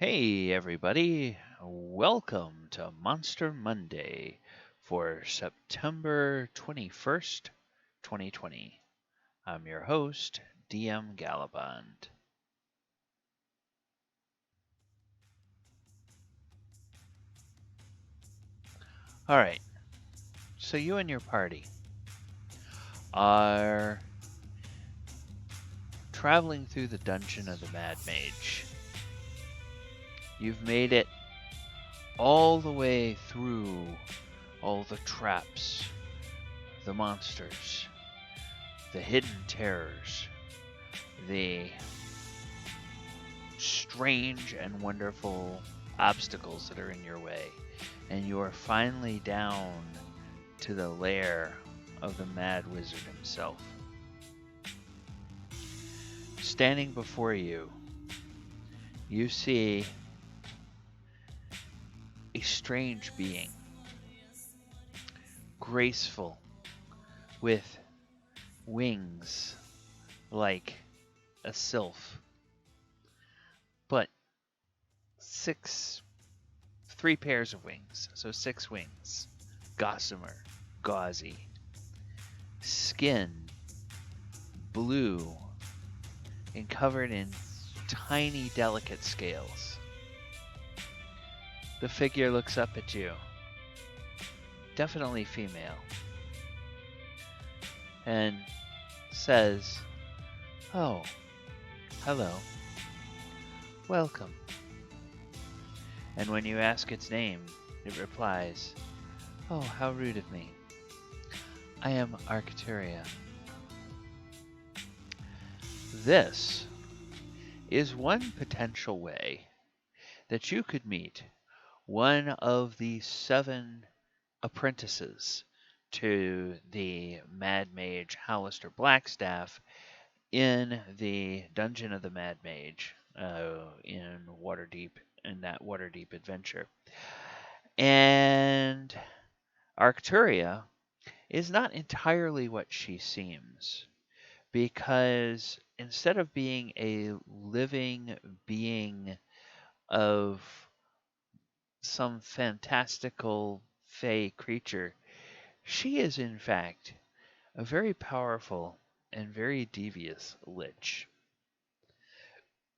Hey everybody, welcome to Monster Monday for September 21st, 2020. I'm your host, DM Gallibond. Alright, so you and your party are traveling through the dungeon of the Mad Mage. You've made it all the way through all the traps, the monsters, the hidden terrors, the strange and wonderful obstacles that are in your way. And you are finally down to the lair of the Mad Wizard himself. Standing before you, you see a strange being, graceful, with wings like a sylph, but three pairs of wings, so 6 wings, gossamer, gauzy, skin blue and covered in tiny, delicate scales. The figure looks up at you, definitely female, and says, "Oh, hello, welcome." And when you ask its name, it replies, "Oh, how rude of me. I am Arcturia." This is one potential way that you could meet one of the 7 apprentices to the Mad Mage Hallister Blackstaff in the Dungeon of the Mad Mage in that Waterdeep adventure. And Arcturia is not entirely what she seems, because instead of being a living being of some fantastical fey creature, she is in fact a very powerful and very devious lich,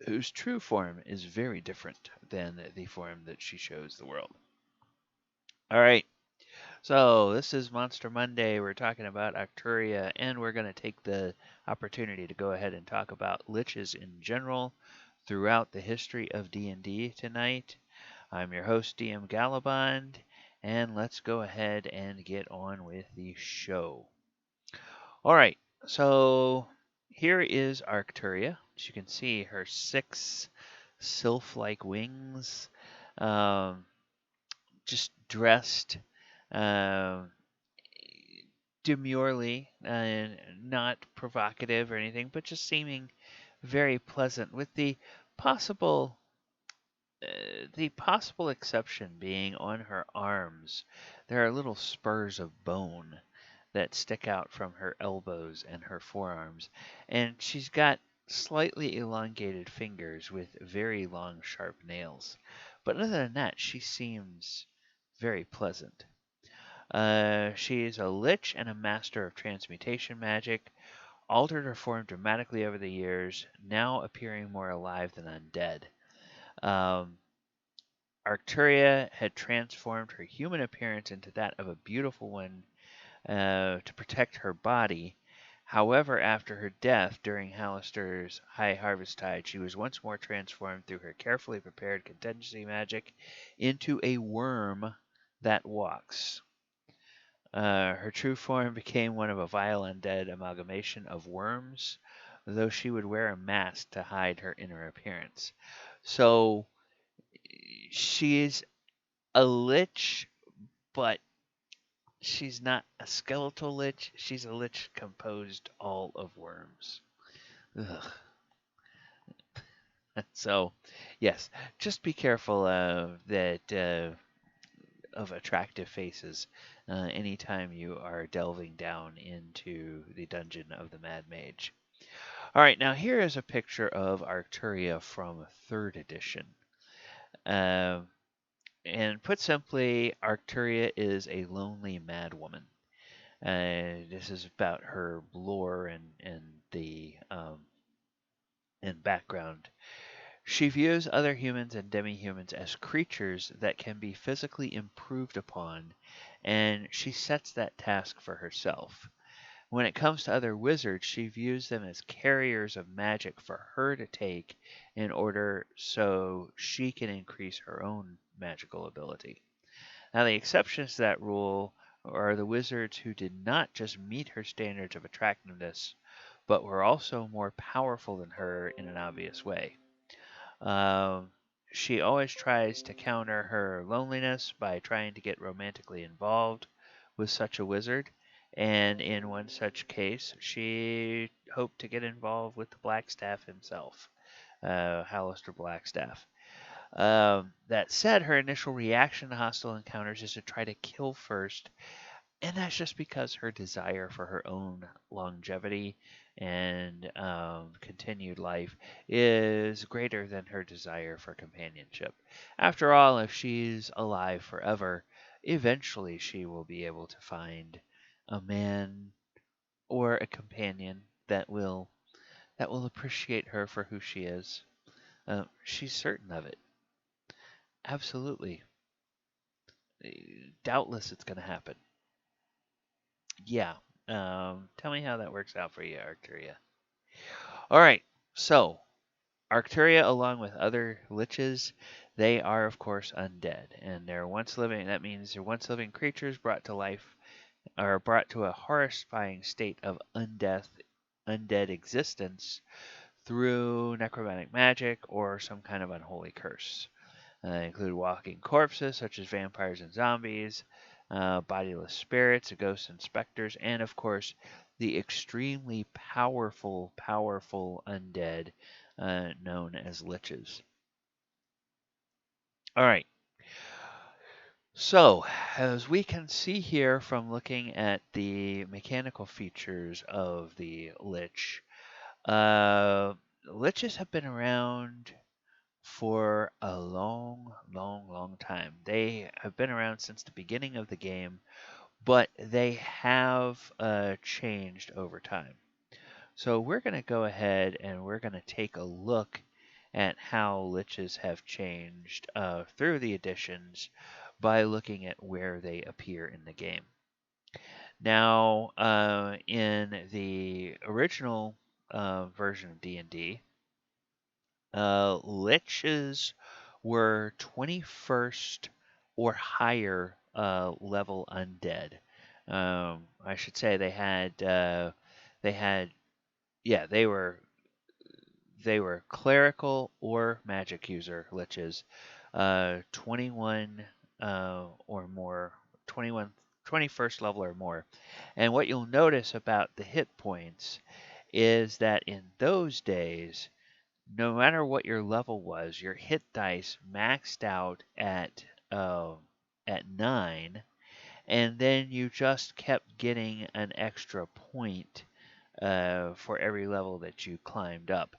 whose true form is very different than the form that she shows the world. Alright, so this is Monster Monday. We're talking about Arcturia, and we're going to take the opportunity to go ahead and talk about liches in general throughout the history of D&D tonight. I'm your host, DM Gallibond, and let's go ahead and get on with the show. Alright, so here is Arcturia. As you can see, her 6 sylph-like wings, just dressed demurely, not provocative or anything, but just seeming very pleasant, with possible the possible exception being on her arms. There are little spurs of bone that stick out from her elbows and her forearms, and she's got slightly elongated fingers with very long, sharp nails. But other than that, she seems very pleasant. She is a lich and a master of transmutation magic, altered her form dramatically over the years, now appearing more alive than undead. Arcturia had transformed her human appearance into that of a beautiful one to protect her body. However, after her death during Hallister's High Harvesttide, she was once more transformed through her carefully prepared contingency magic into a worm that walks. Her true form became one of a vile undead amalgamation of worms, though she would wear a mask to hide her inner appearance. So she's a lich, but she's not a skeletal lich. She's a lich composed all of worms. Ugh. So, yes, just be careful of attractive faces anytime you are delving down into the dungeon of the Mad Mage. All right, now here is a picture of Arcturia from 3rd edition. Um, and put simply, Arcturia is a lonely mad woman. This is about her lore and the and background. She views other humans and demi-humans as creatures that can be physically improved upon, and she sets that task for herself. When it comes to other wizards, she views them as carriers of magic for her to take in order so she can increase her own magical ability. Now, the exceptions to that rule are the wizards who did not just meet her standards of attractiveness, but were also more powerful than her in an obvious way. Um, she always tries to counter her loneliness by trying to get romantically involved with such a wizard, and in one such case, she hoped to get involved with the Blackstaff himself, Hallister Blackstaff. That said, her initial reaction to hostile encounters is to try to kill first, and that's just because her desire for her own longevity and continued life is greater than her desire for companionship. After all, if she's alive forever, eventually she will be able to find a man or a companion that will appreciate her for who she is. She's certain of it. Absolutely. Doubtless it's going to happen. Yeah. Tell me how that works out for you, Arcturia. All right. So, Arcturia, along with other liches, they are, of course, undead. And they're once living, that means they're once living creatures brought to life, or brought to a horrifying state of undead existence through necromantic magic or some kind of unholy curse. They include walking corpses such as vampires and zombies, bodiless spirits, ghosts and specters, and of course the extremely powerful undead known as liches. All right. So, as we can see here from looking at the mechanical features of the lich, uh, liches have been around for a long time. They have been around since the beginning of the game, but they have changed over time. So we're going to go ahead and we're going to take a look at how liches have changed through the editions by looking at where they appear in the game. Now, in the original version of D&D, liches were 21st or higher level undead. I should say they had yeah they were clerical or magic user liches, 21 or more, 21st level or more. And what you'll notice about the hit points is that in those days, no matter what your level was, your hit dice maxed out at 9, and then you just kept getting an extra point for every level that you climbed up.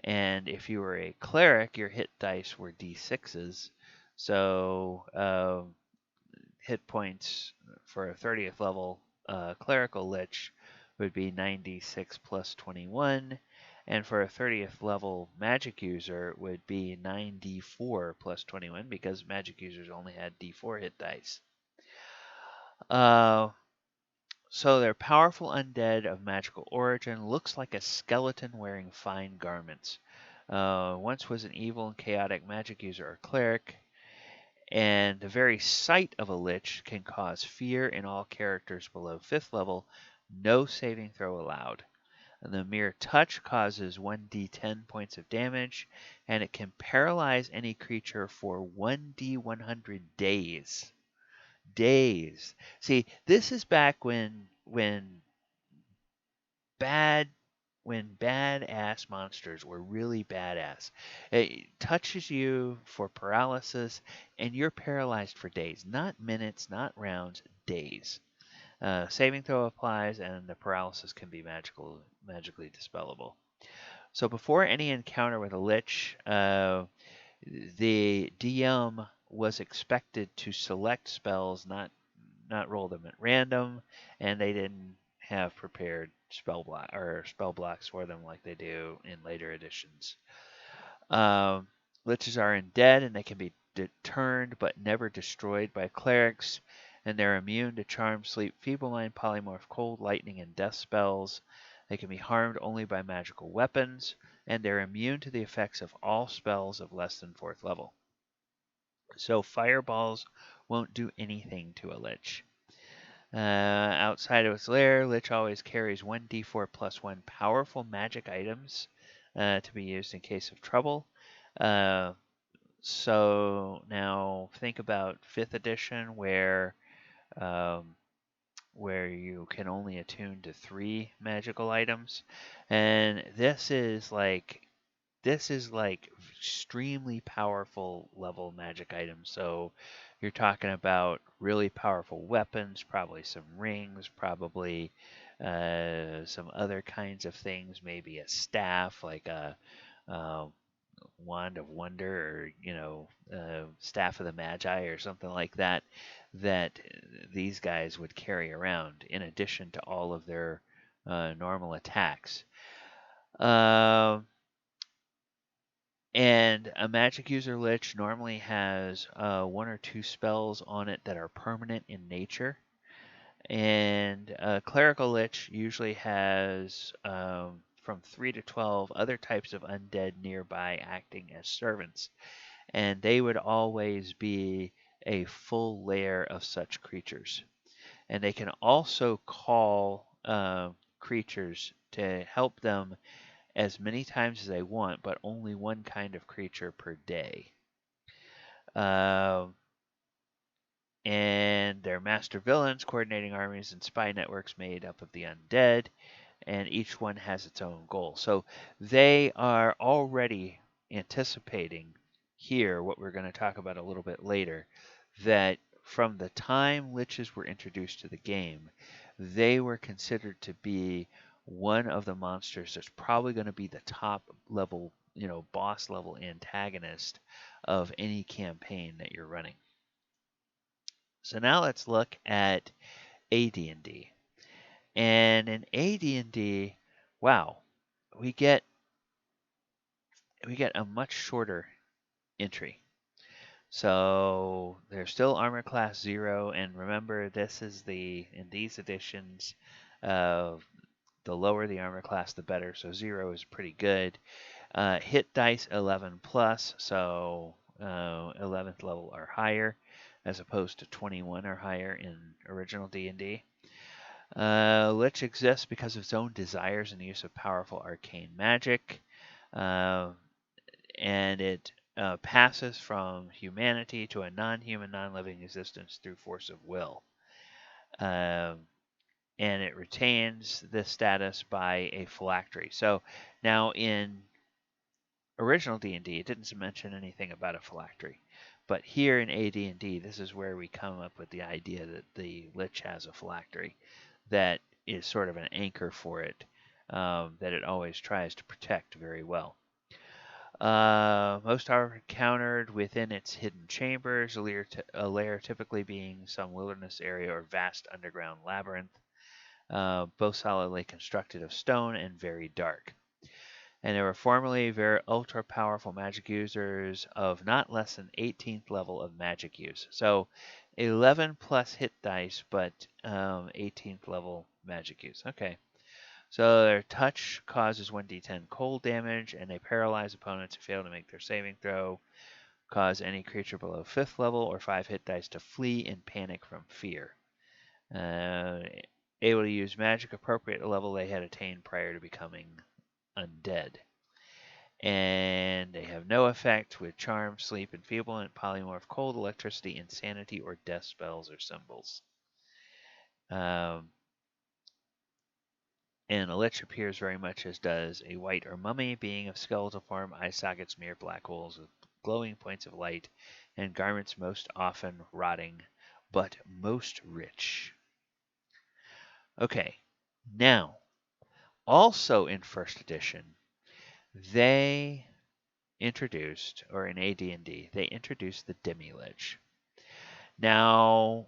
And if you were a cleric, your hit dice were d6s. So hit points for a 30th level clerical lich would be 96 plus 21, and for a 30th level magic user would be 94 plus 21 because magic users only had d4 hit dice. So they're powerful undead of magical origin, looks like a skeleton wearing fine garments. Once was an evil and chaotic magic user or cleric, and the very sight of a lich can cause fear in all characters below 5th level, no saving throw allowed. And the mere touch causes 1d10 points of damage, and it can paralyze any creature for 1d100 days. Days. See, this is back when bad when badass monsters were really badass. It touches you for paralysis, and you're paralyzed for days. Not minutes, not rounds, days. Saving throw applies, and the paralysis can be magically dispellable. So before any encounter with a lich, The DM was expected to select spells, not roll them at random, and they didn't have prepared spell blocks for them like they do in later editions. Um, Liches are undead, and they can be turned but never destroyed by clerics, and they're immune to charm, sleep, feeble mind, polymorph, cold, lightning, and death spells. They can be harmed only by magical weapons, and they're immune to the effects of all spells of less than 4th level. So fireballs won't do anything to a lich. Outside of its lair, Lich always carries 1d4 plus 1 powerful magic items to be used in case of trouble. So now think about 5th edition um, where you can only attune to 3 magical items, and this is like extremely powerful level magic items. So you're talking about really powerful weapons, probably some rings, probably some other kinds of things, maybe a staff like a uh, wand of wonder, or staff of the magi or something like that, that these guys would carry around in addition to all of their normal attacks. Um and a magic user lich normally has 1 or 2 spells on it that are permanent in nature. And a clerical lich usually has from 3 to 12 other types of undead nearby acting as servants. And they would always be a full layer of such creatures. And they can also call creatures to help them as many times as they want, but only one kind of creature per day. And they're master villains, coordinating armies and spy networks made up of the undead, and each one has its own goal. So they are already anticipating here what we're going to talk about a little bit later, that from the time liches were introduced to the game, they were considered to be one of the monsters that's probably going to be the top level, boss level antagonist of any campaign that you're running. So now let's look at AD&D. And in AD&D, wow, we get a much shorter entry. So they're still armor class 0, and remember, this is in these editions, the lower the armor class, the better. So 0 is pretty good. Hit dice 11 plus, so 11th level or higher, as opposed to 21 or higher in original D&D. Lich exists because of its own desires and the use of powerful arcane magic, and it passes from humanity to a non-human, non-living existence through force of will. And it retains this status by a phylactery. So now in original D&D, it didn't mention anything about a phylactery. But here in AD&D, this is where we come up with the idea that the Lich has a phylactery that is sort of an anchor for it, that it always tries to protect very well. Most are encountered within its hidden chambers, a lair typically being some wilderness area or vast underground labyrinth, both solidly constructed of stone and very dark. And there were formerly very ultra powerful magic users of not less than 18th level of magic use. So 11 plus hit dice, but 18th level magic use. Okay. So their touch causes 1d10 cold damage, and they paralyze opponents who fail to make their saving throw. Cause any creature below 5th level or 5 hit dice to flee in panic from fear. Able to use magic appropriate to the level they had attained prior to becoming undead. And they have no effect with charm, sleep, enfeeblement, polymorph, cold, electricity, insanity, or death spells or symbols. And a lich appears very much as does a wight or mummy, being of skeletal form, eye sockets, mere black holes with glowing points of light, and garments most often rotting, but most rich. Okay, now, also in first edition, they introduced, or in AD&D, they introduced the Demi-Lich. Now,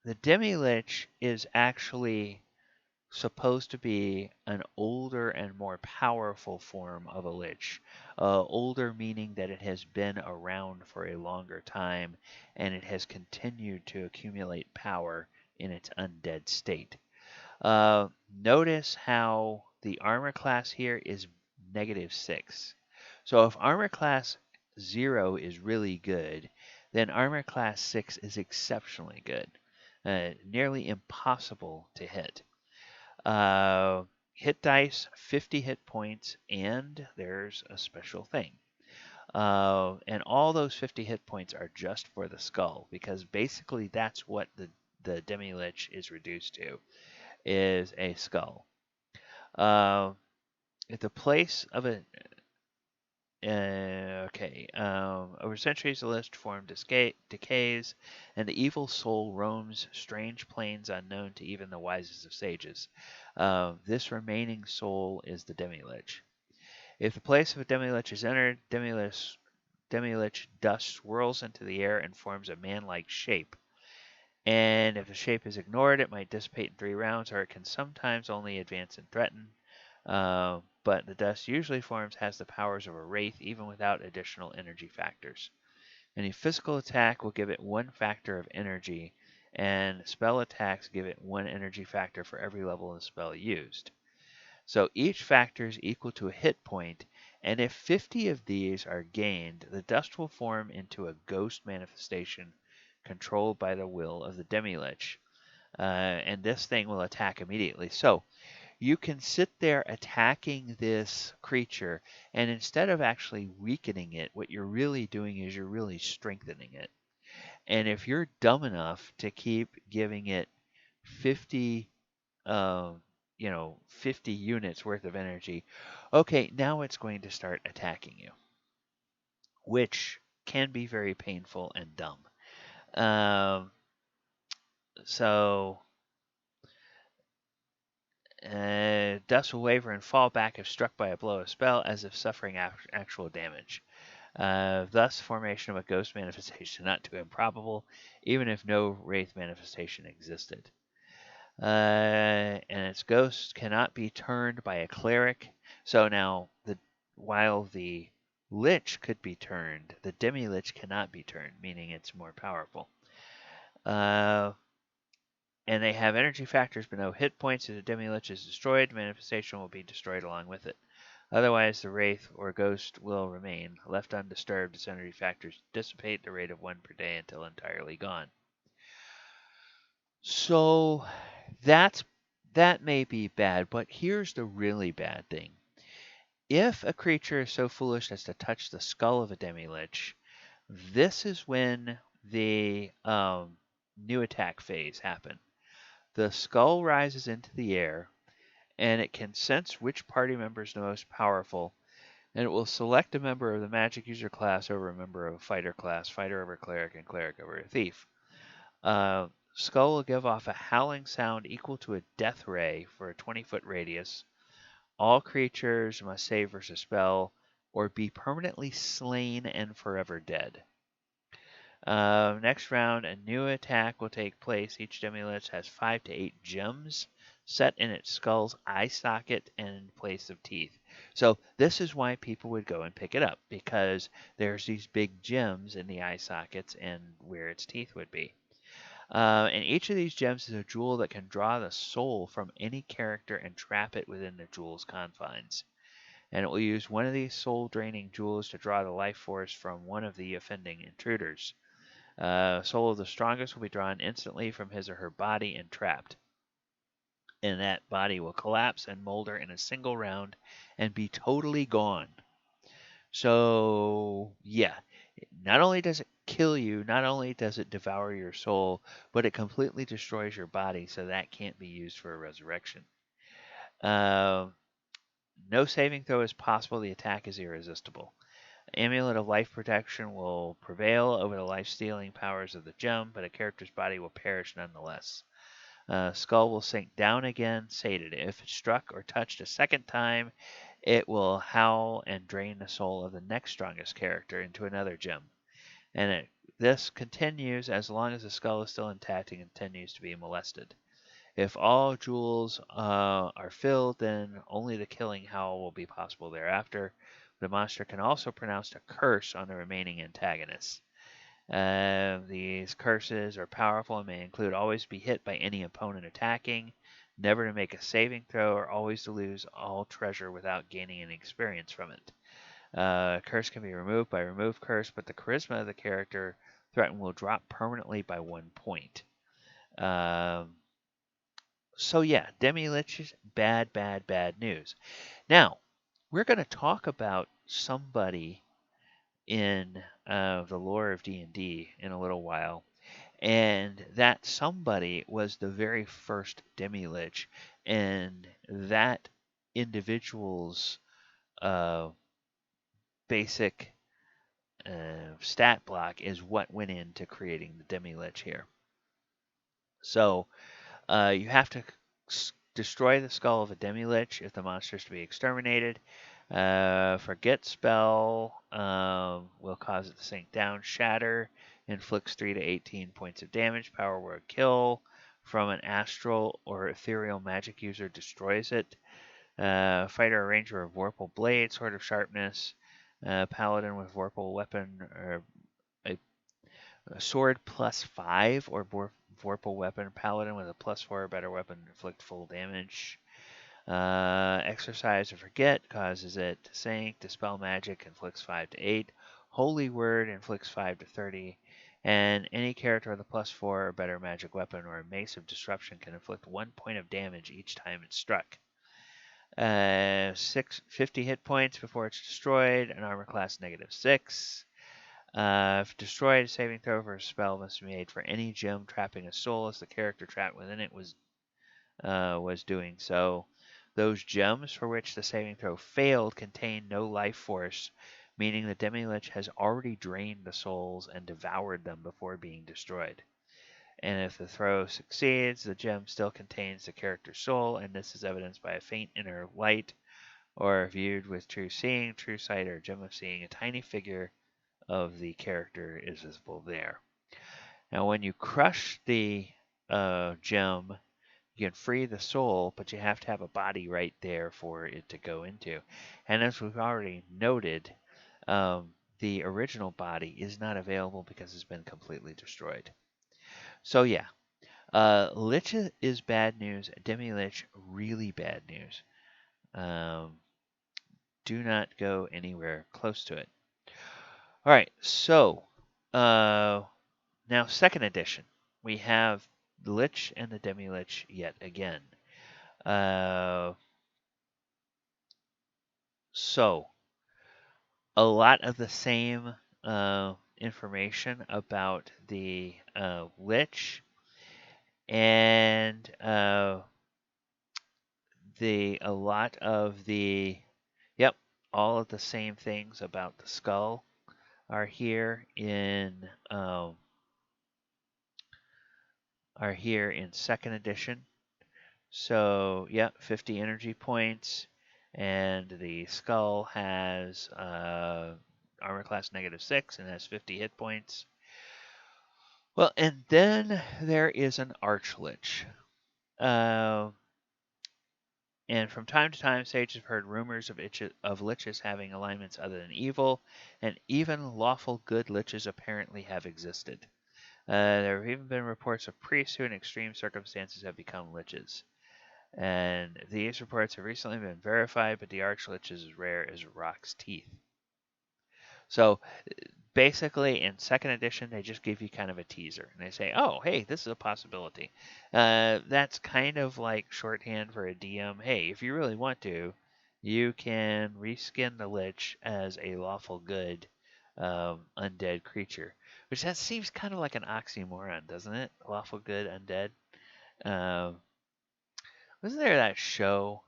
the Demi-Lich is actually supposed to be an older and more powerful form of a lich. Older meaning that it has been around for a longer time and it has continued to accumulate power in its undead state. Notice how the armor class here is -6. So if armor class 0 is really good, then armor class 6 is exceptionally good. Nearly impossible to hit. Hit dice, 50 hit points, and there's a special thing. And all those 50 hit points are just for the skull, because basically that's what the Demi-Lich is reduced to, is a skull. At the place of a... over centuries the list form decays, and the evil soul roams strange plains unknown to even the wisest of sages. This remaining soul is the Demi-Lich. If the place of a Demi-Lich is entered, Demi-Lich dust swirls into the air and forms a man-like shape. And if the shape is ignored, it might dissipate in 3 rounds, or it can sometimes only advance and threaten. But the dust usually has the powers of a wraith, even without additional energy factors. Any physical attack will give it 1 factor of energy, and spell attacks give it 1 energy factor for every level of the spell used. So each factor is equal to a hit point, and if 50 of these are gained, the dust will form into a ghost manifestation controlled by the will of the Demi-Lich. And this thing will attack immediately. So you can sit there attacking this creature, and instead of actually weakening it, what you're really doing is you're really strengthening it. And if you're dumb enough to keep giving it 50, 50 units worth of energy, okay, now it's going to start attacking you, which can be very painful and dumb. So dust will waver and fall back if struck by a blow of spell, as if suffering actual damage. Thus, formation of a ghost manifestation not too improbable, even if no wraith manifestation existed. And its ghost cannot be turned by a cleric. So now, while the Lich could be turned, the Demi-Lich cannot be turned, meaning it's more powerful. And they have energy factors but no hit points. If the Demi-Lich is destroyed, manifestation will be destroyed along with it. Otherwise, the wraith or ghost will remain. Left undisturbed, its energy factors dissipate at the rate of 1 per day until entirely gone. So that may be bad, but here's the really bad thing. If a creature is so foolish as to touch the skull of a Demi-Lich, this is when the new attack phase happens. The skull rises into the air, and it can sense which party member is the most powerful, and it will select a member of the magic user class over a member of a fighter class, fighter over cleric, and cleric over a thief. Skull will give off a howling sound equal to a death ray for a 20-foot radius. All creatures must save versus spell, or be permanently slain and forever dead. Next round, a new attack will take place. Each Demi-Lich has 5 to 8 gems set in its skull's eye socket and in place of teeth. So this is why people would go and pick it up, because there's these big gems in the eye sockets and where its teeth would be. And each of these gems is a jewel that can draw the soul from any character and trap it within the jewel's confines. And it will use one of these soul-draining jewels to draw the life force from one of the offending intruders. Soul of the strongest will be drawn instantly from his or her body and trapped. And that body will collapse and molder in a single round and be totally gone. So, yeah, not only does it kill you, not only does it devour your soul, but it completely destroys your body, so that can't be used for a resurrection. No saving throw is possible. The attack is irresistible. Amulet of Life Protection will prevail over the life-stealing powers of the gem, but a character's body will perish nonetheless. Skull will sink down again, sated. If struck or touched a second time, it will howl and drain the soul of the next strongest character into another gem. And this continues as long as the skull is still intact and continues to be molested. If all jewels are filled, then only the killing howl will be possible thereafter. The monster can also pronounce a curse on the remaining antagonists. These curses are powerful and may include always be hit by any opponent attacking, never to make a saving throw, or always to lose all treasure without gaining any experience from it. Curse can be removed by remove curse, but the charisma of the character threatened will drop permanently by 1 point. So yeah, Demi-Lich, bad, bad, bad news. Now, we're going to talk about somebody in the lore of D&D in a little while, and that somebody was the very first Demi-Lich, and that individual's basic stat block is what went into creating the Demi-Lich here. So you have to destroy the skull of a Demi-Lich if the monster is to be exterminated. Forget spell will cause it to sink down. Shatter inflicts 3 to 18 points of damage. Power word kill from an astral or ethereal magic user destroys it. Fighter or ranger of Vorpal Blade, Sword of Sharpness. Paladin with Vorpal Weapon, or a sword +5 or Vorpal Weapon. Paladin with a +4 or better weapon inflict full damage. Exercise or Forget causes it to sink. Dispel Magic inflicts 5 to 8. Holy Word inflicts 5 to 30. And any character with a +4 or better magic weapon or a Mace of Disruption can inflict 1 point of damage each time it's struck. 50 hit points before it's destroyed, an armor class -6. If destroyed, a saving throw for a spell must be made for any gem trapping a soul as the character trapped within it was doing so. Those gems for which the saving throw failed contain no life force, meaning the Demi-Lich has already drained the souls and devoured them before being destroyed. And if the throw succeeds, the gem still contains the character's soul, and this is evidenced by a faint inner light, or viewed with true seeing, true sight, or gem of seeing, a tiny figure of the character is visible there. Now, when you crush the gem, you can free the soul, but you have to have a body right there for it to go into. And as we've already noted, the original body is not available because it's been completely destroyed. So yeah, Lich is bad news. Demi-Lich, really bad news. Do not go anywhere close to it. All right, so now 2nd edition. We have the Lich and the Demi-Lich yet again. So a lot of the same information about the Lich, and all of the same things about the skull are here in 2nd edition. So 50 energy points, and the skull has armor class -6 and has 50 hit points. Well, and then there is an Archlich. And from time to time, sages have heard rumors of liches having alignments other than evil, and even lawful good liches apparently have existed. There have even been reports of priests who in extreme circumstances have become liches. And these reports have recently been verified, but the Archlich is as rare as rock's teeth. So basically, in 2nd edition, they just give you kind of a teaser. And they say, oh, hey, this is a possibility. That's kind of like shorthand for a DM. Hey, if you really want to, you can reskin the Lich as a lawful good undead creature. Which that seems kind of like an oxymoron, doesn't it? Lawful good undead. Wasn't there that show?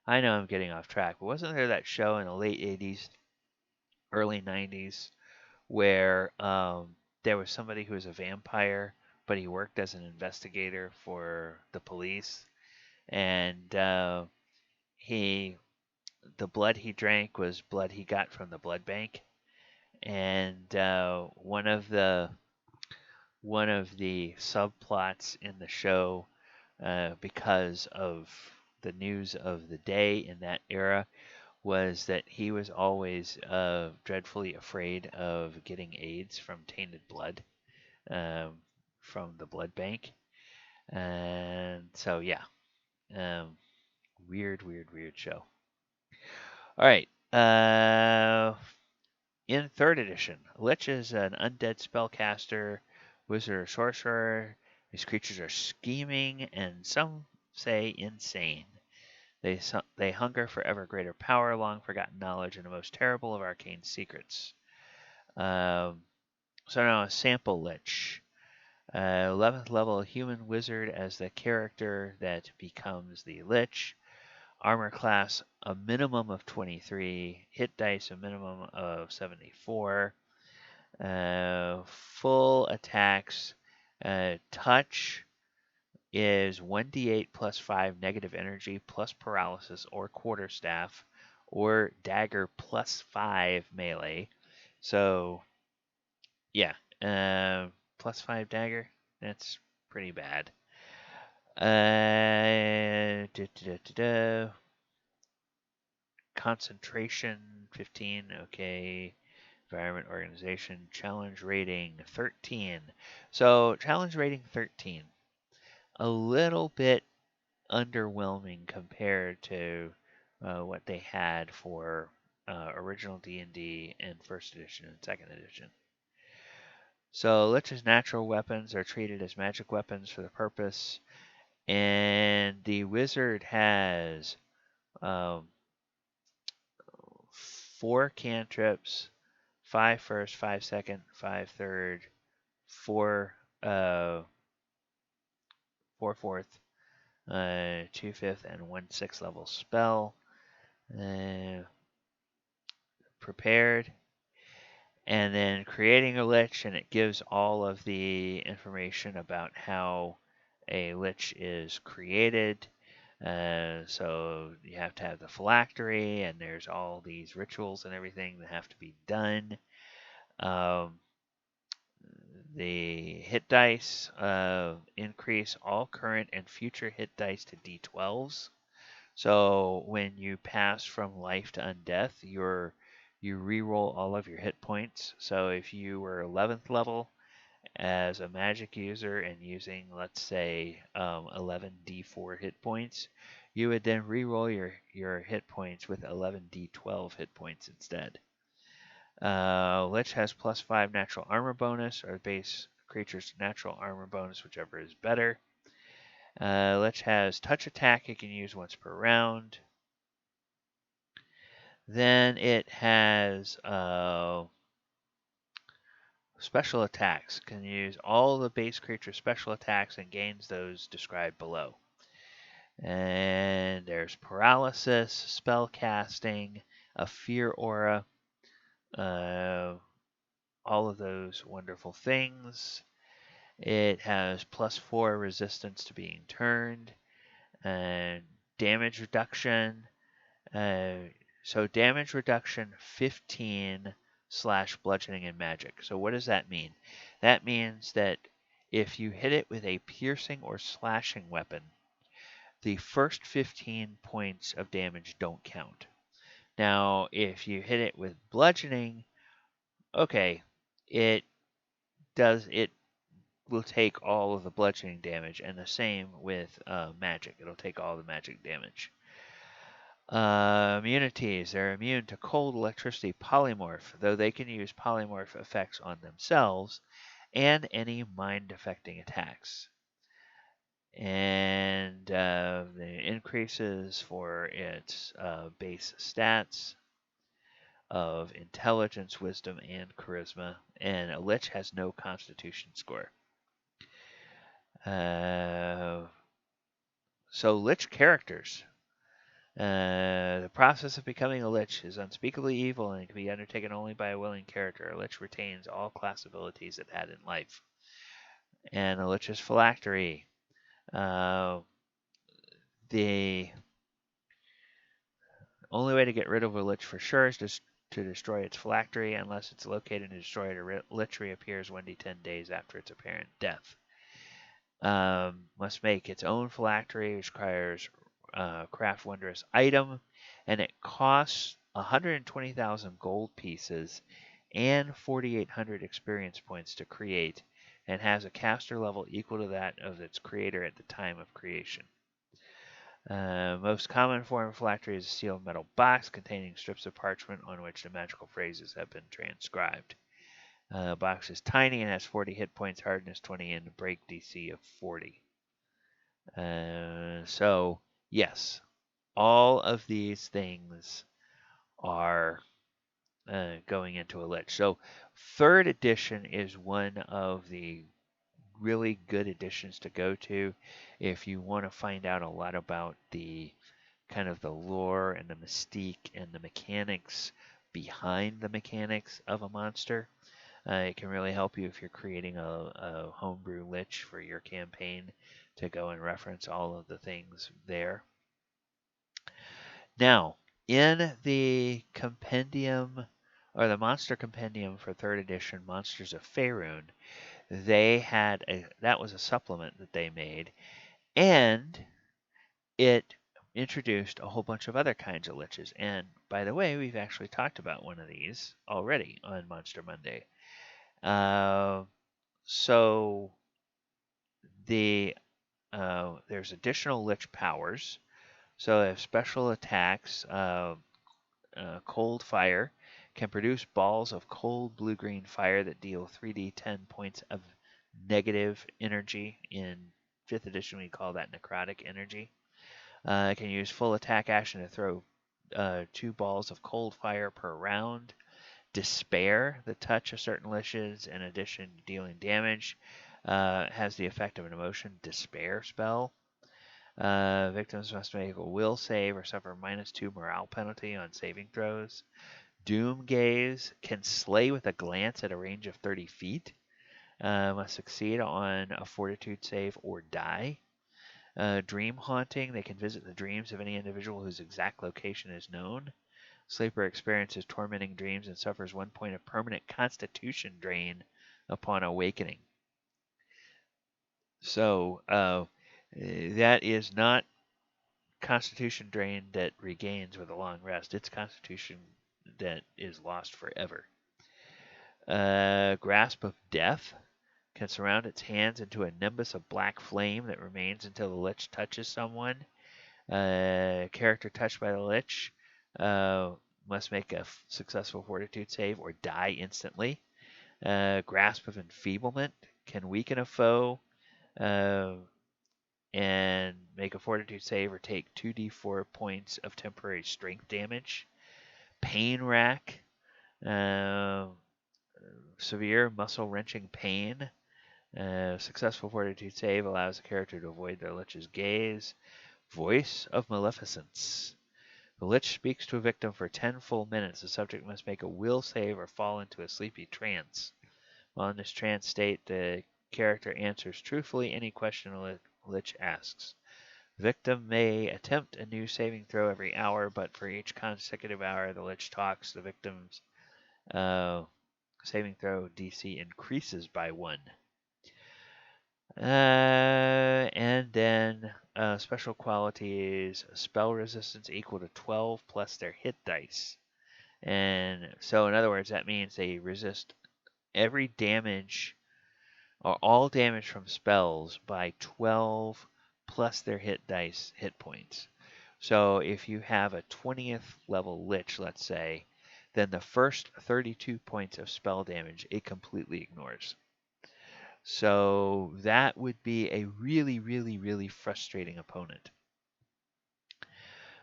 I know I'm getting off track, but wasn't there that show in the late 80s, early 90s, where there was somebody who was a vampire, but he worked as an investigator for the police, and he the blood he drank was blood he got from the blood bank, and one of the subplots in the show, because of the news of the day in that era, was that he was always dreadfully afraid of getting AIDS from tainted blood, um, from the blood bank. And so, yeah, um, weird show. All right. In third edition, Lich is an undead spellcaster, wizard, or sorcerer. These creatures are scheming and some say insane. They hunger for ever greater power, long forgotten knowledge, and the most terrible of arcane secrets. So now a sample Lich. 11th level human wizard as the character that becomes the Lich. Armor class a minimum of 23. Hit dice a minimum of 74. Full attacks. Touch is 1d8 plus 5 negative energy plus paralysis or quarterstaff or dagger plus 5 melee. So, yeah, plus 5 dagger. That's pretty bad. Concentration 15. Okay. Environment organization challenge rating 13. So, challenge rating 13. A little bit underwhelming compared to what they had for original D&D and first edition and second edition. So Lich's natural weapons are treated as magic weapons for the purpose, and the wizard has 4 cantrips, 5 first, 5 second, 5 third, 4 fourth, 2 fifth, and 1 6th level spell. Prepared, and then creating a lich, and it gives all of the information about how a lich is created. So you have to have the phylactery, and there's all these rituals and everything that have to be done. The hit dice increase all current and future hit dice to d12s. So when you pass from life to undeath, you re-roll all of your hit points. So if you were 11th level as a magic user and using, let's say, 11d4 hit points, you would then re-roll your hit points with 11d12 hit points instead. Lich has plus 5 natural armor bonus, or base creature's natural armor bonus, whichever is better. Lich has touch attack it can use once per round. Then it has special attacks. Can use all the base creature special attacks and gains those described below. And there's paralysis, spell casting, a fear aura, all of those wonderful things. It has plus 4 resistance to being turned, and damage reduction. So damage reduction 15 / bludgeoning and magic. So what does that mean? That means that if you hit it with a piercing or slashing weapon, the first 15 points of damage don't count. Now, if you hit it with bludgeoning, okay, it will take all of the bludgeoning damage, and the same with magic. It'll take all the magic damage. Immunities. They're immune to cold, electricity, polymorph, though they can use polymorph effects on themselves and any mind-affecting attacks. And the increases for its base stats of intelligence, wisdom, and charisma. And a lich has no constitution score. So lich characters. The process of becoming a lich is unspeakably evil and can be undertaken only by a willing character. A lich retains all class abilities it had in life. And a lich's phylactery. The Only way to get rid of a lich for sure is to destroy its phylactery. Unless it's located and destroyed, a lich reappears 1d10 days after its apparent death. Must make its own phylactery, which requires craft wondrous item, and it costs 120,000 gold pieces and 4,800 experience points to create, and has a caster level equal to that of its creator at the time of creation. Most common form of phylactery is a sealed metal box containing strips of parchment on which the magical phrases have been transcribed. The box is tiny and has 40 hit points, hardness 20, and a break DC of 40. So, yes, all of these things are going into a lich. So, third edition is one of the really good editions to go to if you want to find out a lot about the kind of the lore and the mystique and the mechanics behind the mechanics of a monster. It can really help you if you're creating a homebrew lich for your campaign to go and reference all of the things there. Now, in the compendium or the monster compendium for 3rd edition, Monsters of Faerun, they had that was a supplement that they made, and it introduced a whole bunch of other kinds of liches. And by the way, we've actually talked about one of these already on Monster Monday. So there's additional lich powers. So if special attacks, cold fire can produce balls of cold blue-green fire that deal 3d10 points of negative energy. In 5th edition, we call that necrotic energy. It can use full attack action to throw 2 balls of cold fire per round. Despair that touch a certain liches, in addition to dealing damage, has the effect of an emotion despair spell. Victims must make a will save or suffer -2 morale penalty on saving throws. Doom Gaze can slay with a glance at a range of 30 feet. Must succeed on a fortitude save or die. Dream Haunting, they can visit the dreams of any individual whose exact location is known. Sleeper experiences tormenting dreams and suffers 1 point of permanent constitution drain upon awakening. So that is not constitution drain that regains with a long rest. It's constitution that is lost forever. Grasp of Death can surround its hands into a nimbus of black flame that remains until the lich touches someone. Character touched by the lich must make a successful fortitude save or die instantly. Grasp of Enfeeblement can weaken a foe and make a fortitude save or take 2d4 points of temporary strength damage. Pain Rack, severe muscle wrenching pain. Successful fortitude save allows the character to avoid their lich's gaze. Voice of Maleficence. The lich speaks to a victim for 10 full minutes. The subject must make a will save or fall into a sleepy trance. While in this trance state, the character answers truthfully any question the lich asks. Victim may attempt a new saving throw every hour, but for each consecutive hour the lich talks, the victim's saving throw DC increases by 1. And then special qualities, spell resistance equal to 12 plus their hit dice. And so in other words, that means they resist every damage or all damage from spells by 12 plus their hit dice hit points. So if you have a 20th level lich, let's say, then the first 32 points of spell damage it completely ignores. So that would be a really, really, really frustrating opponent.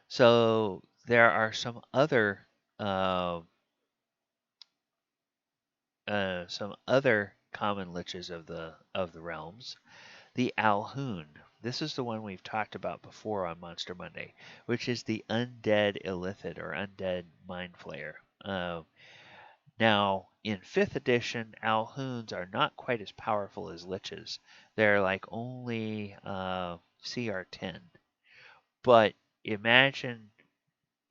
So there are some other common liches of the realms. The Alhoun. This is the one we've talked about before on Monster Monday, which is the Undead Illithid or Undead Mind Flayer. Now, in 5th edition, Alhouns are not quite as powerful as liches. They're like only CR10. But imagine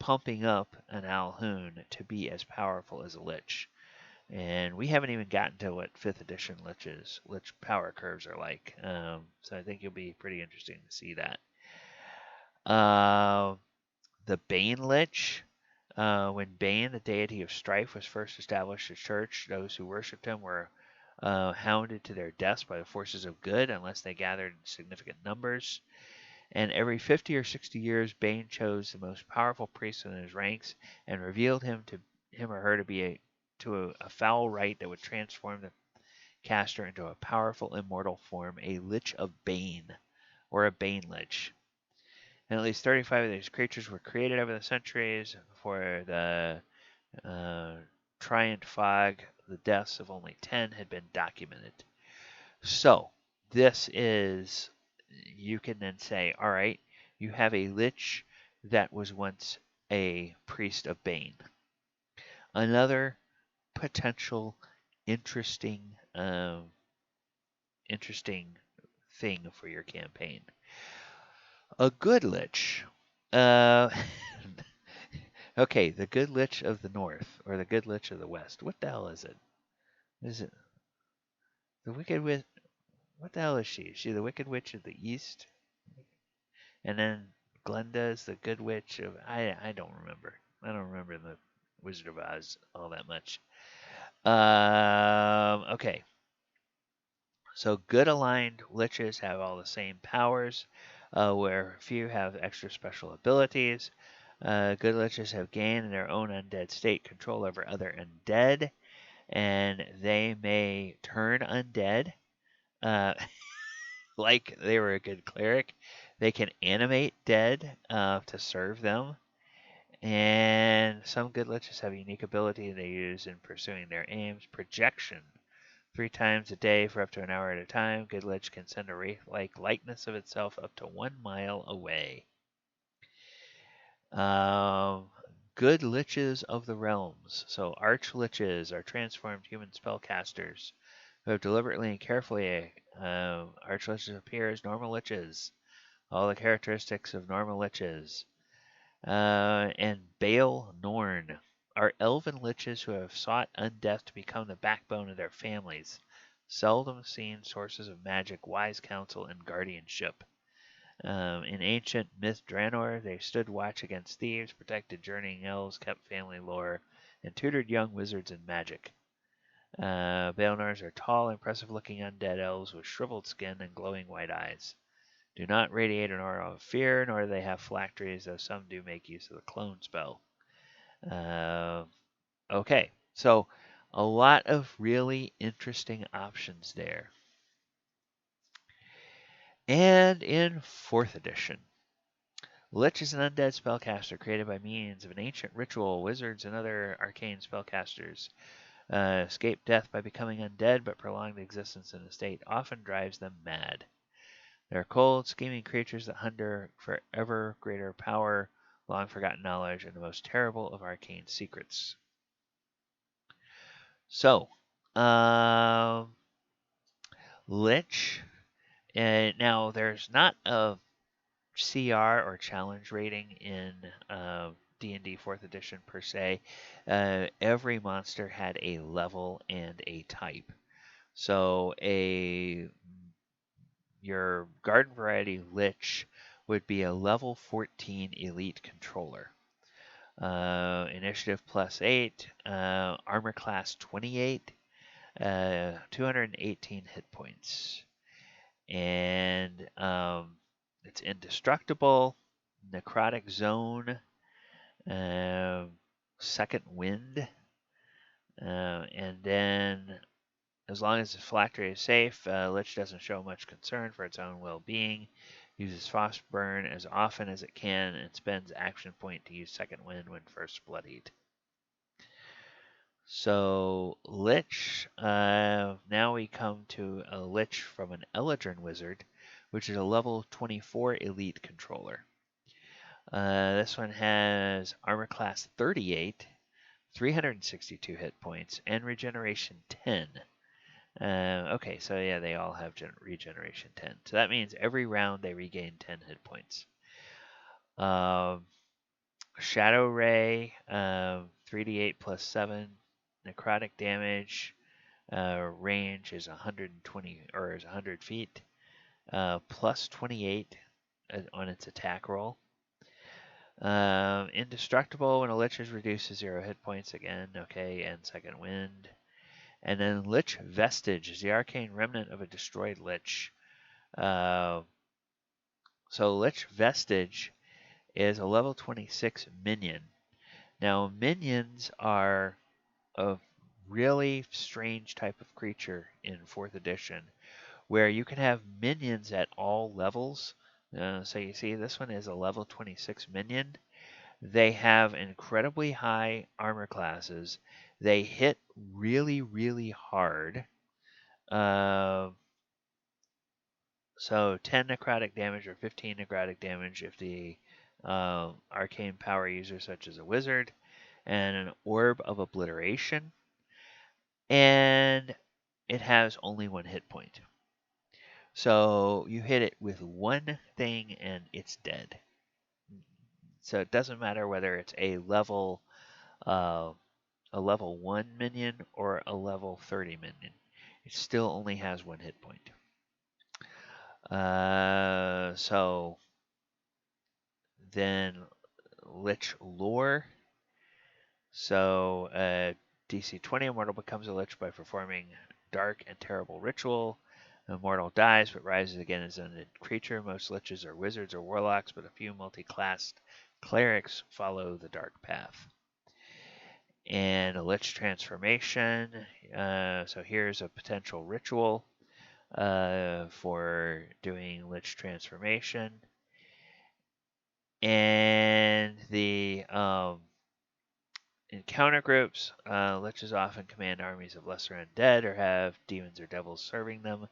pumping up an Alhoon to be as powerful as a Lich. And we haven't even gotten to what 5th edition Lich power curves are like. So I think it'll be pretty interesting to see that. The Bane Lich. When Bane, the deity of strife, was first established at church, those who worshipped him were hounded to their deaths by the forces of good unless they gathered in significant numbers. And every 50 or 60 years, Bane chose the most powerful priest in his ranks and revealed him or her to be a foul rite that would transform the caster into a powerful immortal form, a Lich of Bane, or a Bane Lich. And at least 35 of these creatures were created over the centuries. Before the Triant Fog, the deaths of only 10 had been documented. So, this is, you can then say, all right, you have a Lich that was once a priest of Bane. Another potential interesting thing for your campaign. A good Lich. Uh, okay, the good Lich of the North, or the good Lich of the West. What the hell is it? Is it the Wicked Witch? What the hell is she? Is she the Wicked Witch of the East? And then Glenda is the good witch of... I don't remember. I don't remember the Wizard of Oz all that much. Okay. So good aligned liches have all the same powers, where few have extra special abilities. Good liches have gained in their own undead state control over other undead, and they may turn undead, like they were a good cleric. They can animate dead to serve them. And some good liches have a unique ability they use in pursuing their aims. Projection. 3 times a day for up to an hour at a time, good lich can send a wraith-like likeness of itself up to 1 mile away. Good liches of the realms. So arch-liches are transformed human spellcasters who have deliberately and carefully arch-liches appear as normal liches. All the characteristics of normal liches. And Bale Norn are elven liches who have sought undeath to become the backbone of their families. Seldom seen sources of magic, wise counsel, and guardianship. In ancient myth Draenor, they stood watch against thieves, protected journeying elves, kept family lore, and tutored young wizards in magic. Baelnors are tall, impressive-looking undead elves with shriveled skin and glowing white eyes. Do not radiate an aura of fear, nor do they have phylacteries, though some do make use of the clone spell. Okay, so a lot of really interesting options there. And in 4th edition, Lich is an undead spellcaster created by means of an ancient ritual. Wizards and other arcane spellcasters escape death by becoming undead, but prolonged existence in a state often drives them mad. They're cold, scheming creatures that hunger for ever greater power, long forgotten knowledge, and the most terrible of arcane secrets. So, Lich. Now, there's not a CR or challenge rating in D&D 4th edition per se. Every monster had a level and a type. So your garden variety Lich would be a level 14 elite controller. Initiative plus 8, armor class 28, 218 hit points. And it's indestructible, necrotic zone, second wind, and then as long as the phylactery is safe, Lich doesn't show much concern for its own well-being, uses Frostburn as often as it can, and spends action point to use second wind when first bloodied. So Lich, now we come to a Lich from an Eladrin wizard, which is a level 24 elite controller. This one has armor class 38, 362 hit points, and regeneration 10. Okay, so yeah, they all have regeneration 10. So that means every round they regain 10 hit points. Shadow Ray, 3d8 plus 7 necrotic damage. Range is 120 or is 100 feet. Plus 28 on its attack roll. Indestructible when a lich is reduced to 0 hit points again. Okay, and second wind. And then Lich Vestige is the arcane remnant of a destroyed lich. So Lich Vestige is a level 26 minion. Now, minions are a really strange type of creature in 4th edition, where you can have minions at all levels. So you see, this one is a level 26 minion. They have incredibly high armor classes. They hit really, really hard. So 10 necrotic damage or 15 necrotic damage if the arcane power user, such as a wizard, and an orb of obliteration. And it has only 1 hit point. So you hit it with one thing and it's dead. So it doesn't matter whether it's a level 1 minion or a level 30 minion. It still only has 1 hit point. So then Lich Lore. So DC 20 Immortal becomes a Lich by performing dark and terrible ritual. The Immortal dies but rises again as an undead creature. Most Liches are wizards or warlocks, but a few multi-classed clerics follow the dark path. And a Lich transformation. So here's a potential ritual for doing Lich transformation. And the encounter groups, Liches often command armies of lesser undead or have demons or devils serving them.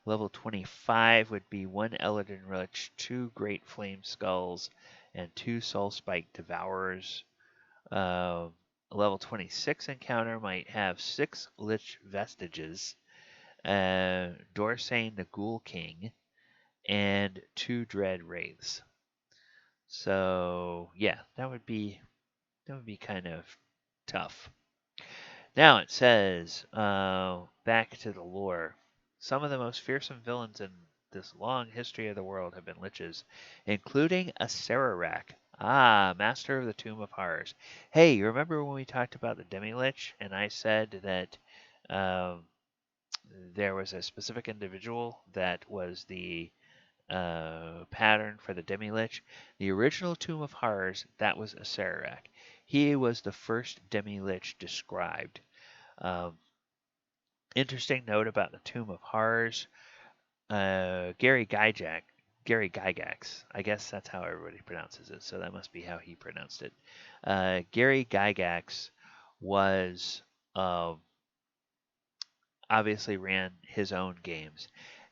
Level 25 would be 1 Eldritch Lich, 2 Great Flame Skulls, and 2 Soul Spike Devourers. A level 26 encounter might have 6 Lich Vestiges, Dorsane the Ghoul King, and 2 Dread Wraiths. So yeah, that would be kind of tough. Now it says, back to the lore. Some of the most fearsome villains in this long history of the world have been liches, including a Sararak. Master of the Tomb of Horrors. Hey, you remember when we talked about the Demi-Lich, and I said that there was a specific individual that was the pattern for the Demi-Lich? The original Tomb of Horrors, that was a Sararak. He was the first Demi-Lich described. Interesting note about the Tomb of Horrors. Gary Gygax, I guess that's how everybody pronounces it, so that must be how he pronounced it. Gary Gygax was obviously ran his own games,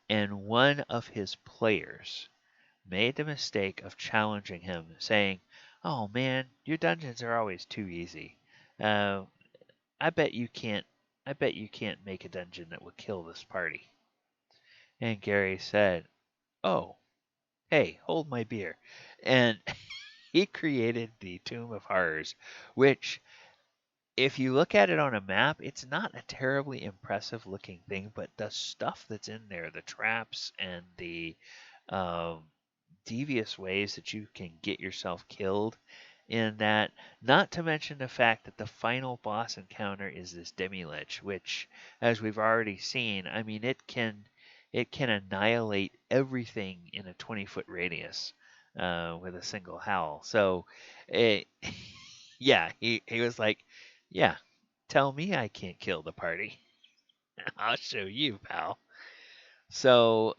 and one of his players made the mistake of challenging him, saying, "Oh man, your dungeons are always too easy. Uh, I bet you can't. I bet you can't make a dungeon that would kill this party." And Gary said, "Oh, hey, hold my beer," and he created the Tomb of Horrors, which, if you look at it on a map, it's not a terribly impressive looking thing, but the stuff that's in there, the traps and the um, devious ways that you can get yourself killed in that, not to mention the fact that the final boss encounter is this Demi-Lich, which, as we've already seen, I mean, it can annihilate everything in a 20-foot radius with a single howl. So, it, yeah, he was like, yeah, tell me I can't kill the party. I'll show you, pal. So,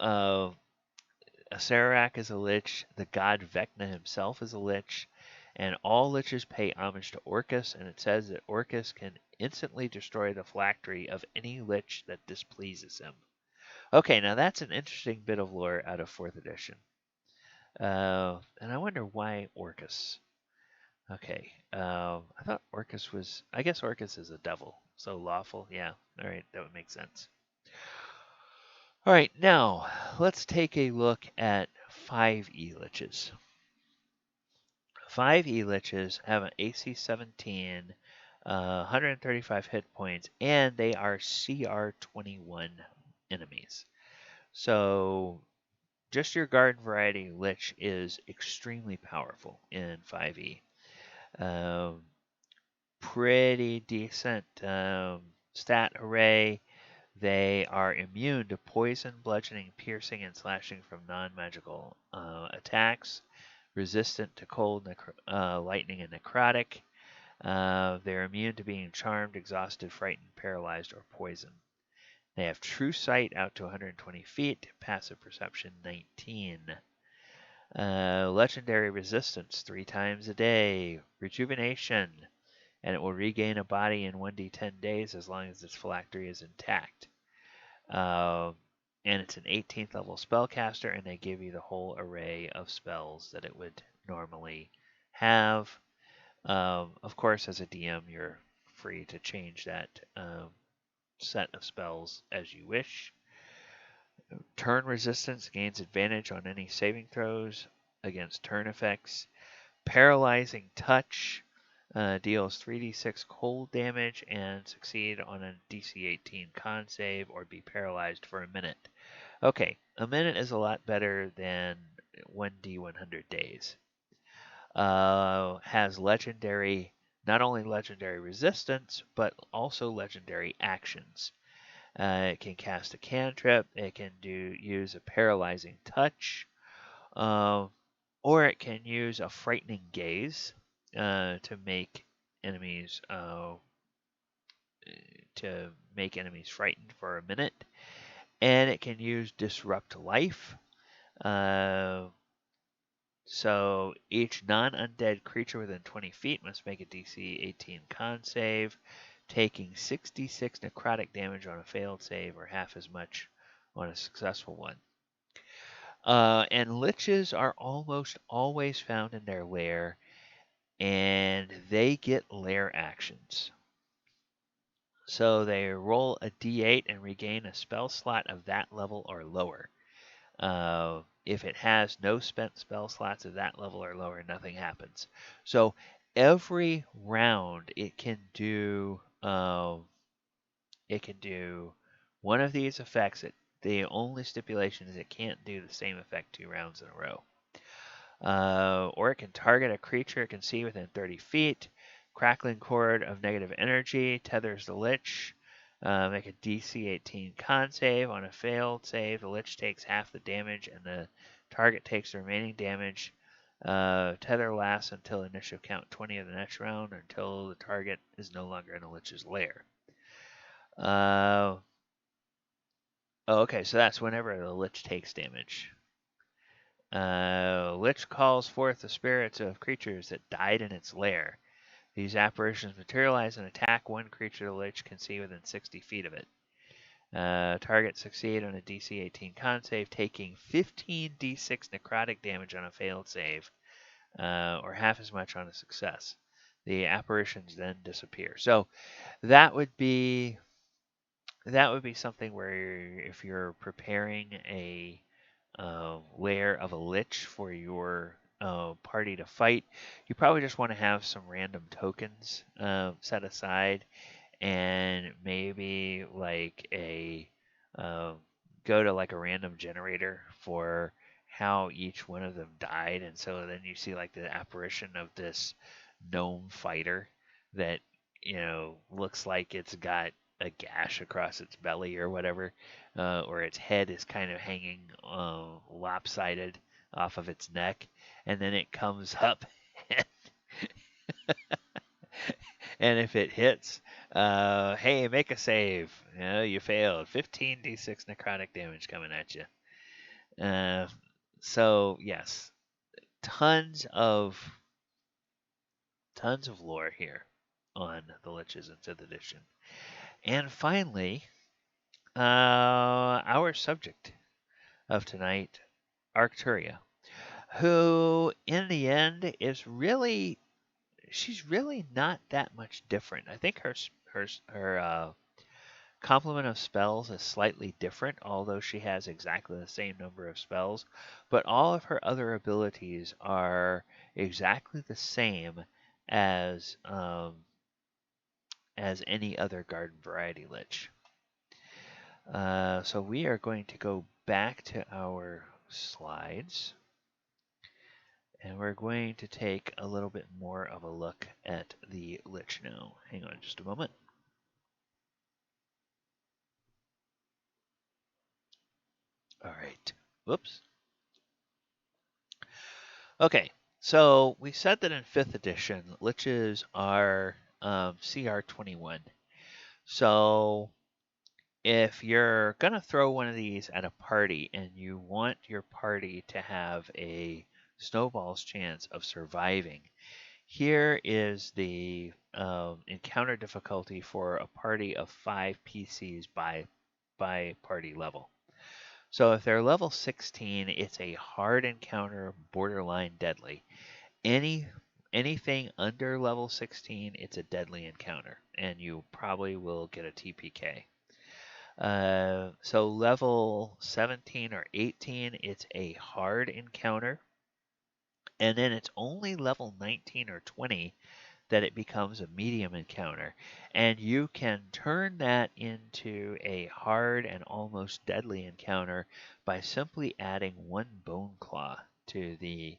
Sararak is a lich, the god Vecna himself is a lich, and all liches pay homage to Orcus, and it says that Orcus can instantly destroy the phylactery of any lich that displeases him. Okay, now that's an interesting bit of lore out of 4th edition. And I wonder why Orcus. Okay, I thought Orcus was, I guess Orcus is a devil, so lawful, yeah, alright, that would make sense. Alright, now, let's take a look at 5e liches. 5e Liches have an AC 17, 135 hit points, and they are CR 21 enemies. So just your garden variety Lich is extremely powerful in 5e. Um, Pretty decent stat array. They are immune to poison, bludgeoning, piercing, and slashing from non-magical attacks. Resistant to cold, lightning, and necrotic. They're immune to being charmed, exhausted, frightened, paralyzed, or poisoned. They have true sight out to 120 feet, passive perception 19. Legendary resistance 3 times a day. Rejuvenation, and it will regain a body in 1d10 days as long as its phylactery is intact. And it's an 18th level spellcaster, and they give you the whole array of spells that it would normally have. Of course, as a DM, you're free to change that set of spells as you wish. Turn resistance gains advantage on any saving throws against turn effects. Paralyzing touch deals 3d6 cold damage and succeed on a DC 18 con save or be paralyzed for a minute. Okay, a minute is a lot better than 1d 100 days. Has legendary, not only legendary resistance, but also legendary actions. It can cast a cantrip. It can use a paralyzing touch, or it can use a frightening gaze to make enemies frightened for a minute. And it can use disrupt life. So each non-undead creature within 20 feet must make a DC 18 con save, taking 66 necrotic damage on a failed save or half as much on a successful one. And liches are almost always found in their lair, and they get lair actions. So they roll a d8 and regain a spell slot of that level or lower. If it has no spent spell slots of that level or lower, nothing happens. So every round it can do one of these effects. The only stipulation is it can't do the same effect 2 rounds in a row. Or it can target a creature it can see within 30 feet. Crackling cord of negative energy tethers the lich. Make a DC 18 con save. On a failed save, the lich takes half the damage and the target takes the remaining damage. Tether lasts until initiative count 20 of the next round, or until the target is no longer in the lich's lair. Okay, so that's whenever the lich takes damage. Lich calls forth the spirits of creatures that died in its lair. These apparitions materialize and attack one creature the Lich can see within 60 feet of it. Targets succeed on a DC 18 con save, taking 15 d6 necrotic damage on a failed save, or half as much on a success. The apparitions then disappear. So that would be something where if you're preparing a lair of a lich for your party to fight, you probably just want to have some random tokens set aside, and maybe like go to like a random generator for how each one of them died, and so then you see like the apparition of this gnome fighter that looks like it's got a gash across its belly or whatever, or its head is kind of hanging lopsided off of its neck, and then it comes up, and if it hits, hey, make a save. You failed. 15 d6 necrotic damage coming at you. So yes, tons of lore here on the Liches in 5th edition. And finally, our subject of tonight, Arcturia, who in the end is she's really not that much different. I think her complement of spells is slightly different, although she has exactly the same number of spells, but all of her other abilities are exactly the same as any other garden variety lich. So we are going to go back to our slides, and we're going to take a little bit more of a look at the lich now. Hang on just a moment. All right. Whoops. Okay, so we said that in 5th edition, liches are CR 21. So if you're going to throw one of these at a party and you want your party to have a snowball's chance of surviving, here is the encounter difficulty for a party of 5 PCs by party level. So if they're level 16, it's a hard encounter, borderline deadly. Anything under level 16, it's a deadly encounter, and you probably will get a TPK. So level 17 or 18, it's a hard encounter, and then it's only level 19 or 20 that it becomes a medium encounter, and you can turn that into a hard and almost deadly encounter by simply adding 1 bone claw to the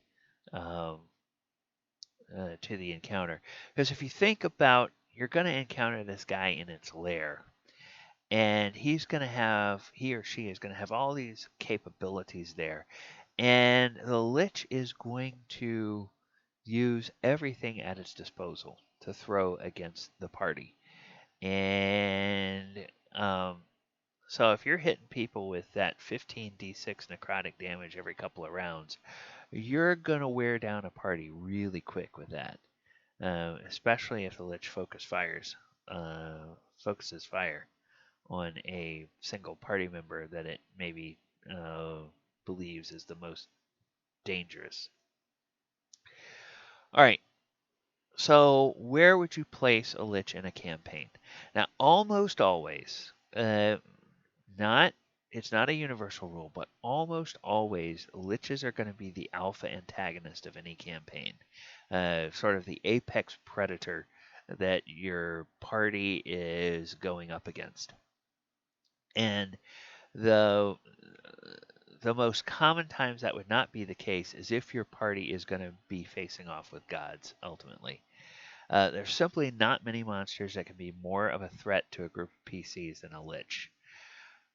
encounter. Because if you think about, you're going to encounter this guy in its lair, and he or she is going to have all these capabilities there, and the lich is going to use everything at its disposal to throw against the party. And so if you're hitting people with that 15d6 necrotic damage every couple of rounds, you're going to wear down a party really quick with that. Especially if the lich focuses fire on a single party member that it maybe believes is the most dangerous. All right, so where would you place a lich in a campaign? Now, almost always, not it's not a universal rule, but almost always liches are going to be the alpha antagonist of any campaign, sort of the apex predator that your party is going up against. And the most common times that would not be the case is if your party is going to be facing off with gods ultimately. There's simply not many monsters that can be more of a threat to a group of PCs than a lich.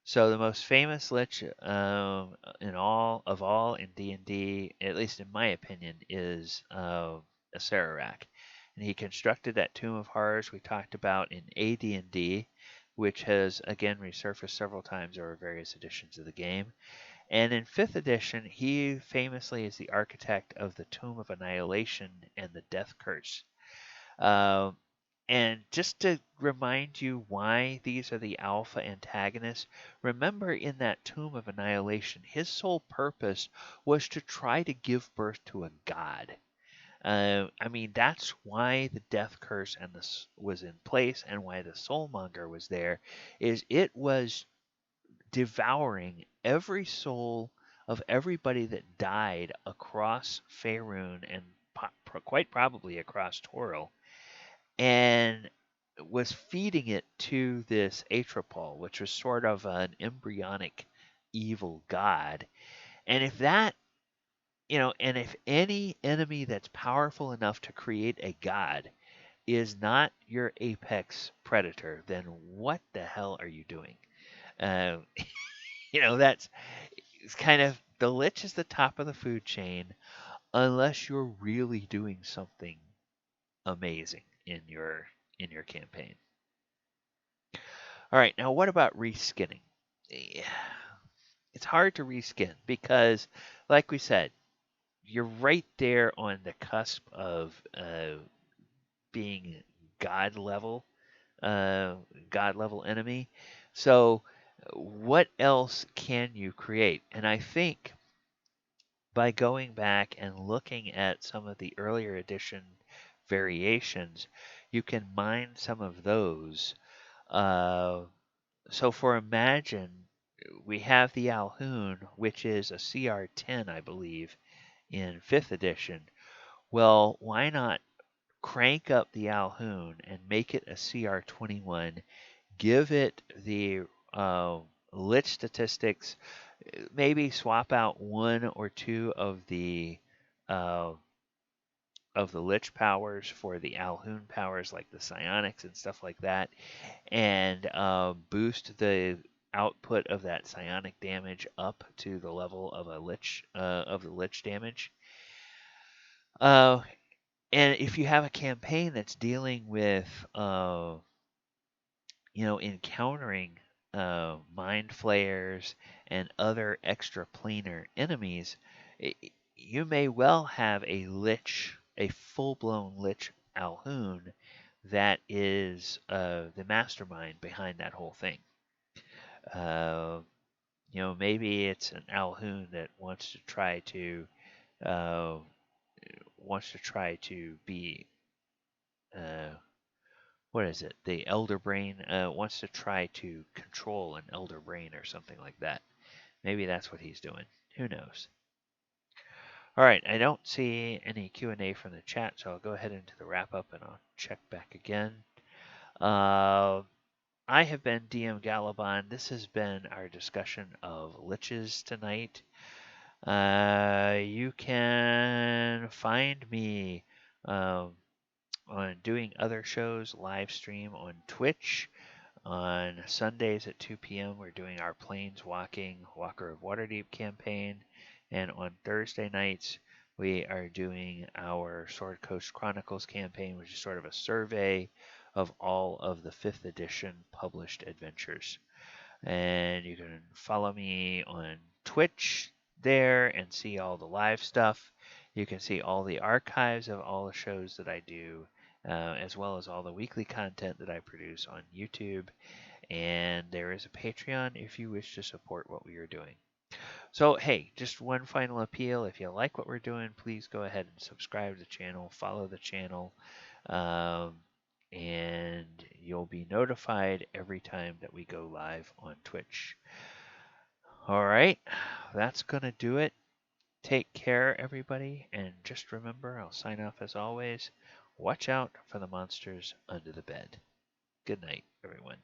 So the most famous lich in D&D, at least in my opinion, is a Sararak. And he constructed that Tomb of Horrors we talked about in AD&D, which has again resurfaced several times over various editions of the game. And in 5th edition, he famously is the architect of the Tomb of Annihilation and the Death Curse. And just to remind you why these are the alpha antagonists, remember in that Tomb of Annihilation, his sole purpose was to try to give birth to a god. I mean, that's why the Death Curse and this was in place, and why the Soulmonger was there, is it was devouring every soul of everybody that died across Faerun and quite probably across Toril, and was feeding it to this Atropol, which was sort of an embryonic evil god. And if that, and if any enemy that's powerful enough to create a god is not your apex predator, then what the hell are you doing? Uh, that's it's kind of the lich is the top of the food chain, unless you're really doing something amazing in your campaign. All right, now what about reskinning? It's hard to reskin because, like we said, you're right there on the cusp of being god level enemy. So, what else can you create? And I think by going back and looking at some of the earlier edition variations, you can mine some of those. So for Imagine, we have the Alhoun, which is a CR10, I believe, in 5th edition. Well, why not crank up the Alhoun and make it a CR21? Give it the lich statistics. Maybe swap out one or two uh, of the lich powers for the Alhoun powers, like the psionics and stuff like that, and boost the output of that psionic damage up to the level of a lich of the lich damage. Uh, and if you have a campaign that's dealing with encountering mind flayers and other extraplanar enemies, I you may well have a full-blown lich Alhoun that is the mastermind behind that whole thing. Uh, maybe it's an Alhoun that uh, wants to try to be uh, what is it? The elder brain wants to try to control an elder brain or something like that. Maybe that's what he's doing. Who knows? All right, I don't see any Q&A from the chat, so I'll go ahead into the wrap up and I'll check back again. I have been DM Gallibond. This has been our discussion of liches tonight. You can find me on doing other shows live stream on Twitch. On Sundays at 2 p.m., we're doing our Planeswalking Walker of Waterdeep campaign. And on Thursday nights, we are doing our Sword Coast Chronicles campaign, which is sort of a survey of all of the 5th edition published adventures. And you can follow me on Twitch there and see all the live stuff. You can see all the archives of all the shows that I do, as well as all the weekly content that I produce on YouTube. And there is a Patreon if you wish to support what we are doing. So, hey, just one final appeal. If you like what we're doing, please go ahead and subscribe to the channel, follow the channel, um, and you'll be notified every time that we go live on Twitch. All right, that's going to do it. Take care, everybody, and just remember, I'll sign off as always. Watch out for the monsters under the bed. Good night, everyone.